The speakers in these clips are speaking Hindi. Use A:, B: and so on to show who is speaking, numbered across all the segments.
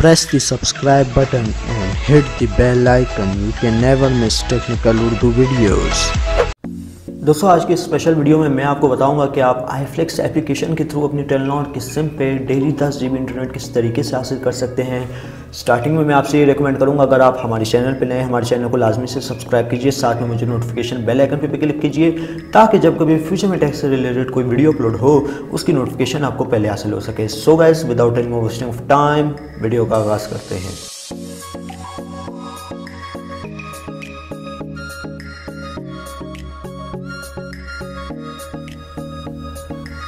A: Press the subscribe button and hit the bell icon. You can never miss technical Urdu videos.
B: दोस्तों आज की स्पेशल वीडियो में मैं आपको बताऊंगा कि आप iFlex एप्लीकेशन के थ्रू अपनी टेलीनॉर की सिम पे डेली 10 GB इंटरनेट किस तरीके से हासिल कर सकते हैं। स्टार्टिंग में मैं आपसे ये रेकमेंड करूंगा, अगर आप हमारे चैनल पे नए, हमारे चैनल को लाजमी से सब्सक्राइब कीजिए, साथ में मुझे नोटिफिकेशन बेल आइकन पे क्लिक कीजिए ताकि जब कभी फ्यूचर में टेक से रिलेटेड कोई वीडियो अपलोड हो उसकी नोटिफिकेशन आपको पहले हासिल हो सके। So guys, without any more wasting of time video का आगाज़ करते हैं।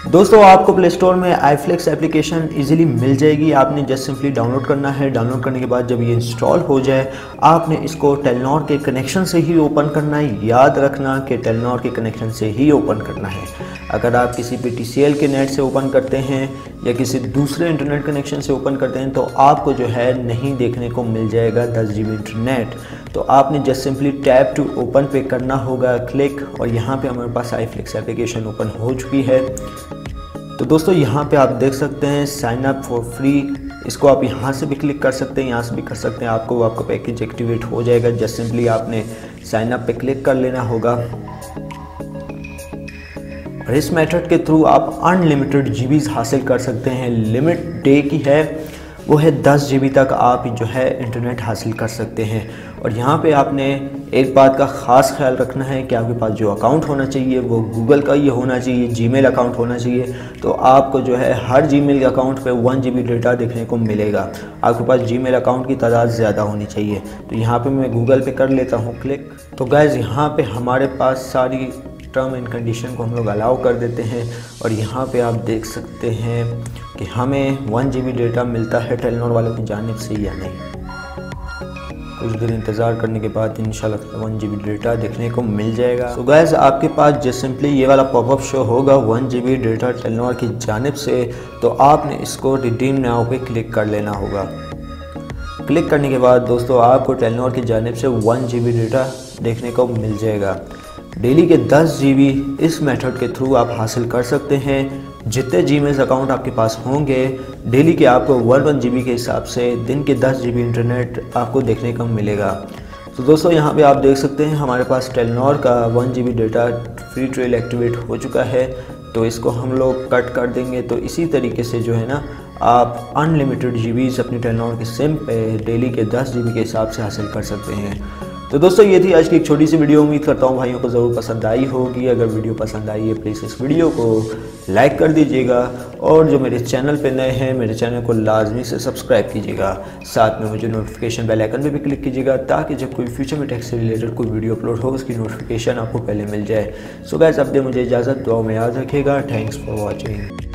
B: दोस्तों आपको प्ले स्टोर में iFlex एप्लीकेशन इजीली मिल जाएगी। आपने जस्ट सिंपली डाउनलोड करना है। डाउनलोड करने के बाद जब ये इंस्टॉल हो जाए आपने इसको टेलीनॉर के कनेक्शन से ही ओपन करना है। याद रखना कि टेलीनॉर के कनेक्शन से ही ओपन करना है। अगर आप किसी भी TCL के नेट से ओपन करते हैं या किसी दूसरे इंटरनेट कनेक्शन से ओपन करते हैं तो आपको जो है नहीं देखने को मिल जाएगा 10 GB इंटरनेट। तो आपने just simply tap to open पे करना होगा क्लिक, और यहाँ पे हमारे पास iFlex एप्लीकेशन ओपन हो चुकी है। तो दोस्तों यहाँ पे आप देख सकते हैं साइन अप फॉर फ्री, इसको आप यहाँ से भी क्लिक कर सकते हैं, यहाँ से भी कर सकते हैं। आपका पैकेज एक्टिवेट हो जाएगा। जस्ट सिंपली आपने साइन अप पे क्लिक कर लेना होगा और इस मेथड के थ्रू आप अनलिमिटेड जीबीज़ हासिल कर सकते हैं। लिमिट डे की है, वो है 10 GB तक आप जो है इंटरनेट हासिल कर सकते हैं। और यहाँ पे आपने एक बात का ख़ास ख्याल रखना है कि आपके पास जो अकाउंट होना चाहिए वो गूगल का ही होना चाहिए, जीमेल अकाउंट होना चाहिए। तो आपको जो है हर जीमेल अकाउंट पे 1 GB डेटा देखने को मिलेगा। आपके पास जीमेल अकाउंट की तादाद ज़्यादा होनी चाहिए। तो यहाँ पे मैं गूगल पे कर लेता हूँ क्लिक। तो गाइज़ यहाँ पे हमारे पास सारी टर्म एंड कंडीशन को हम लोग अलाउ कर देते हैं और यहाँ पे आप देख सकते हैं कि हमें 1 GB डेटा मिलता है टेलीनॉर वालों की जानिब से या नहीं। कुछ देर इंतज़ार करने के बाद इंशाल्लाह 1 GB डेटा देखने को मिल जाएगा। तो गाइस आपके पास जस्ट सिंपली ये वाला पॉपअप शो होगा 1 GB डेटा टेलीनॉर की जानिब से, तो आपने इसको रिडीम नाउ पे क्लिक कर लेना होगा। क्लिक करने के बाद दोस्तों आपको टेलीनॉर की जानिब से 1 GB डेटा देखने को मिल जाएगा। डेली के 10 GB इस मेथड के थ्रू आप हासिल कर सकते हैं। जितने जीमेल अकाउंट आपके पास होंगे डेली के आपको 1 GB के हिसाब से दिन के 10 GB इंटरनेट आपको देखने को मिलेगा। तो दोस्तों यहाँ पे आप देख सकते हैं हमारे पास टेलीनॉर का 1 GB data free trial activate हो चुका है। तो इसको हम लोग कट कर देंगे। तो इसी तरीके से जो है ना आप अनलिमिटेड जीबीज़ अपनी टेलीनॉर की सिम पे डेली के 10 GB के हिसाब से हासिल कर सकते हैं। तो दोस्तों ये थी आज की एक छोटी सी वीडियो। उम्मीद करता हूँ भाइयों को ज़रूर पसंद आई होगी। अगर वीडियो पसंद आई है प्लीज़ इस वीडियो को लाइक कर दीजिएगा और जो मेरे चैनल पे नए हैं मेरे चैनल को लाजमी से सब्सक्राइब कीजिएगा। साथ में मुझे नोटिफिकेशन बेल आइकन पे भी क्लिक कीजिएगा ताकि जब कोई फ्यूचर में टेक से रिलेटेड कोई वीडियो अपलोड हो उसकी नोटिफिकेशन आपको पहले मिल जाए। सो गाइस अब दे मुझे इजाज़त, दुआ में याद रखिएगा। Thanks for watching.